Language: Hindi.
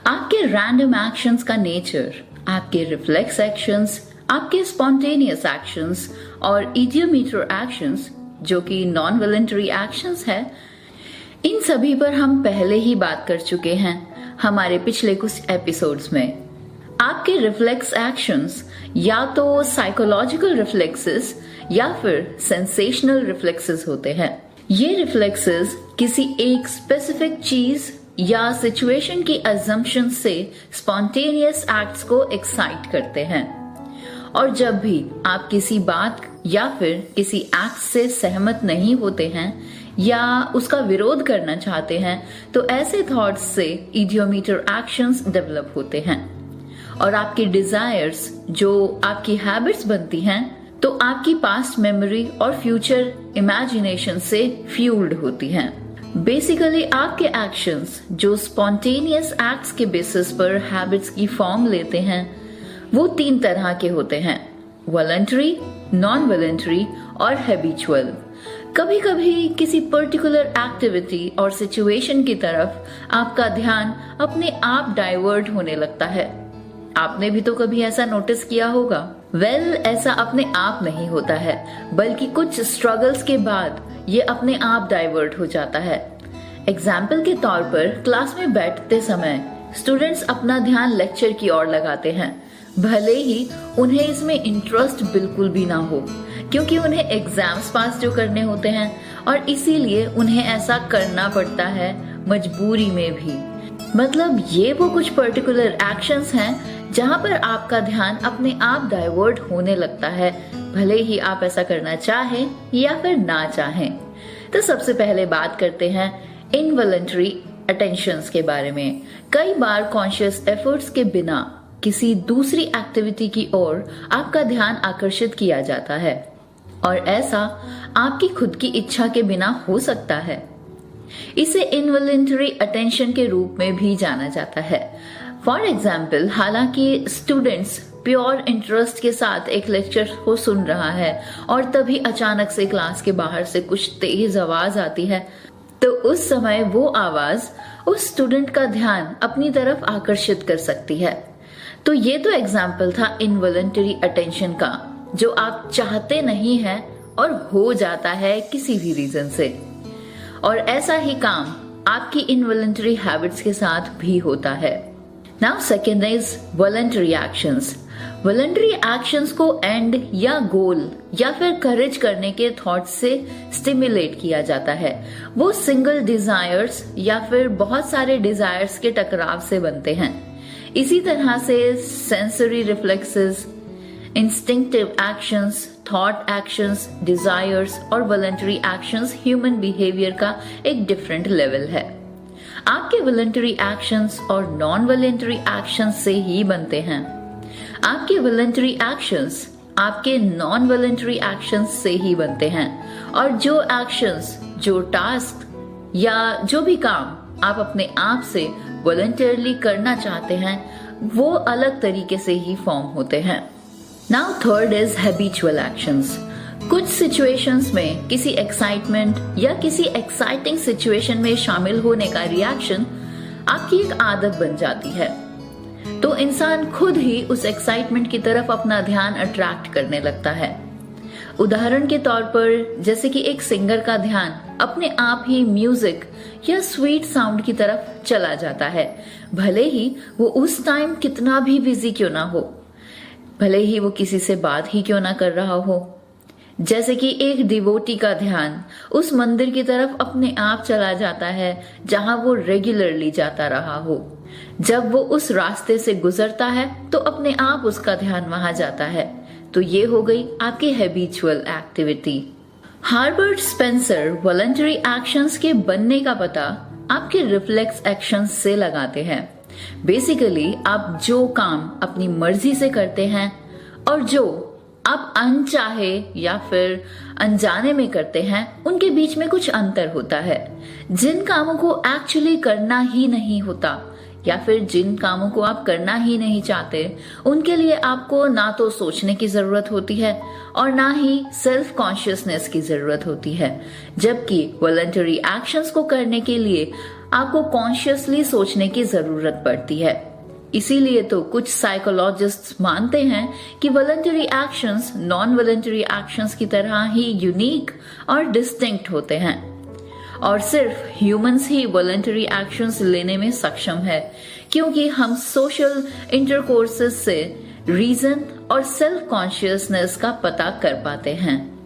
आपके रैंडम एक्शंस का नेचर, आपके रिफ्लेक्स एक्शंस, आपके स्पॉन्टेनियस एक्शंस और इडियोमीटर एक्शंस जो कि नॉन वॉलंटरी एक्शंस है, इन सभी पर हम पहले ही बात कर चुके हैं हमारे पिछले कुछ एपिसोड्स में। आपके रिफ्लेक्स एक्शंस या तो साइकोलॉजिकल रिफ्लेक्सेस या फिर सेंसेशनल रिफ्लेक्सेस होते हैं। ये रिफ्लेक्सेस किसी एक स्पेसिफिक चीज या सिचुएशन की अजम्पशन से स्पॉन्टेनियस एक्ट्स को एक्साइट करते हैं, और जब भी आप किसी बात या फिर किसी एक्ट से सहमत नहीं होते हैं या उसका विरोध करना चाहते हैं तो ऐसे थॉट्स से इडियोमीटर एक्शंस डेवलप होते हैं, और आपकी डिजायर्स जो आपकी हैबिट्स बनती हैं तो आपकी पास्ट मेमोरी और फ्यूचर इमेजिनेशन से फ्यूल्ड होती हैं। बेसिकली आपके एक्शंस जो स्पॉन्टेनियस एक्ट्स के बेसिस पर हैबिट्स की फॉर्म लेते हैं वो 3 तरह के होते हैं: वॉलंटरी, नॉन वॉलंटरी और हैबिचुअल। कभी कभी किसी पर्टिकुलर एक्टिविटी और सिचुएशन की तरफ आपका ध्यान अपने आप डाइवर्ट होने लगता है। आपने भी तो कभी ऐसा नोटिस किया होगा। ऐसा अपने आप नहीं होता है, बल्कि कुछ स्ट्रगल्स के बाद ये अपने आप डाइवर्ट हो जाता है। एग्जाम्पल के तौर पर क्लास में बैठते समय स्टूडेंट्स अपना ध्यान लेक्चर की ओर लगाते हैं, भले ही उन्हें इसमें इंटरेस्ट बिल्कुल भी ना हो, क्योंकि उन्हें एग्जाम्स पास जो करने होते हैं और इसीलिए उन्हें ऐसा करना पड़ता है मजबूरी में भी। मतलब ये वो कुछ पर्टिकुलर एक्शंस हैं जहां पर आपका ध्यान अपने आप डाइवर्ट होने लगता है, भले ही आप ऐसा करना चाहें या फिर ना चाहें। तो सबसे पहले बात करते हैं इनवॉलंटरी अटेंशंस के बारे में। कई बार कॉन्शियस एफर्ट्स के बिना किसी दूसरी एक्टिविटी की ओर आपका ध्यान आकर्षित किया जाता है, और ऐसा आपकी खुद की इच्छा के बिना हो सकता है। इसे इनवॉलंटरी अटेंशन के रूप में भी जाना जाता है। फॉर एग्जाम्पल, हालांकि स्टूडेंट्स प्योर इंटरेस्ट के साथ एक लेक्चर को सुन रहा है और तभी अचानक से क्लास के बाहर से कुछ तेज आवाज आती है, तो उस समय वो आवाज उस स्टूडेंट का ध्यान अपनी तरफ आकर्षित कर सकती है। तो ये तो एग्जाम्पल था इनवॉलंटरी अटेंशन का, जो आप चाहते नहीं है और हो जाता है किसी भी रीजन से। और ऐसा ही काम आपकी इनवॉलंटरी हैबिट्स के साथ भी होता है। Now second is voluntary actions. Voluntary actions को एंड या गोल या फिर करेज करने के थॉट से स्टिमुलेट किया जाता है। वो सिंगल डिजायर्स या फिर बहुत सारे डिजायर्स के टकराव से बनते हैं। इसी तरह से sensory reflexes, instinctive actions, thought actions, desires और वॉलंटरी एक्शंस ह्यूमन बिहेवियर का एक डिफरेंट लेवल है। आपके वॉलंटरी एक्शंस और नॉन वॉलंटरी एक्शंस से ही बनते हैं। आपके वॉलंटरी एक्शंस आपके नॉन वॉलंटरी एक्शंस से ही बनते हैं, और जो एक्शंस, जो टास्क या जो भी काम आप अपने आप से वॉलंटरली करना चाहते हैं वो अलग तरीके से ही फॉर्म होते हैं। Now third is habitual actions. कुछ सिचुएशंस में किसी एक्साइटमेंट या किसी एक्साइटिंग सिचुएशन में शामिल होने का रिएक्शन आपकी एक आदत बन जाती है, तो इंसान खुद ही उस एक्साइटमेंट की तरफ अपना ध्यान अट्रैक्ट करने लगता है। उदाहरण के तौर पर, जैसे कि एक सिंगर का ध्यान अपने आप ही म्यूजिक या स्वीट साउंड की तरफ चला जाता है, भले ही वो उस टाइम कितना भी बिजी क्यों ना हो, भले ही वो किसी से बात ही क्यों ना कर रहा हो। जैसे कि एक डिवोटी का ध्यान उस मंदिर की तरफ अपने आप चला जाता है जहां वो रेगुलरली जाता रहा हो। जब वो उस रास्ते से गुजरता है तो अपने आप उसका ध्यान वहां जाता है। तो ये हो गई आपकी habitual activity. हार्बर्ट Spencer voluntary actions के बनने का पता आपके रिफ्लेक्स एक्शंस से लगाते हैं। बेसिकली आप जो काम अपनी मर्जी से करते हैं और जो आप अनचाहे या फिर अनजाने में करते हैं, उनके बीच में कुछ अंतर होता है। जिन कामों को एक्चुअली करना ही नहीं होता या फिर जिन कामों को आप करना ही नहीं चाहते, उनके लिए आपको ना तो सोचने की जरूरत होती है और ना ही सेल्फ कॉन्शियसनेस की जरूरत होती है। जबकि वॉलंटरी एक्शंस को करने के लिए आपको कॉन्शियसली सोचने की जरूरत पड़ती है। इसीलिए तो कुछ साइकोलॉजिस्ट्स मानते हैं कि voluntary actions non voluntary actions की तरह ही यूनिक और डिस्टिंक्ट होते हैं और सिर्फ ह्यूमंस ही वॉलंटरी एक्शंस लेने में सक्षम है, क्योंकि हम सोशल इंटरकोर्सेस से रीजन और सेल्फ कॉन्शियसनेस का पता कर पाते हैं।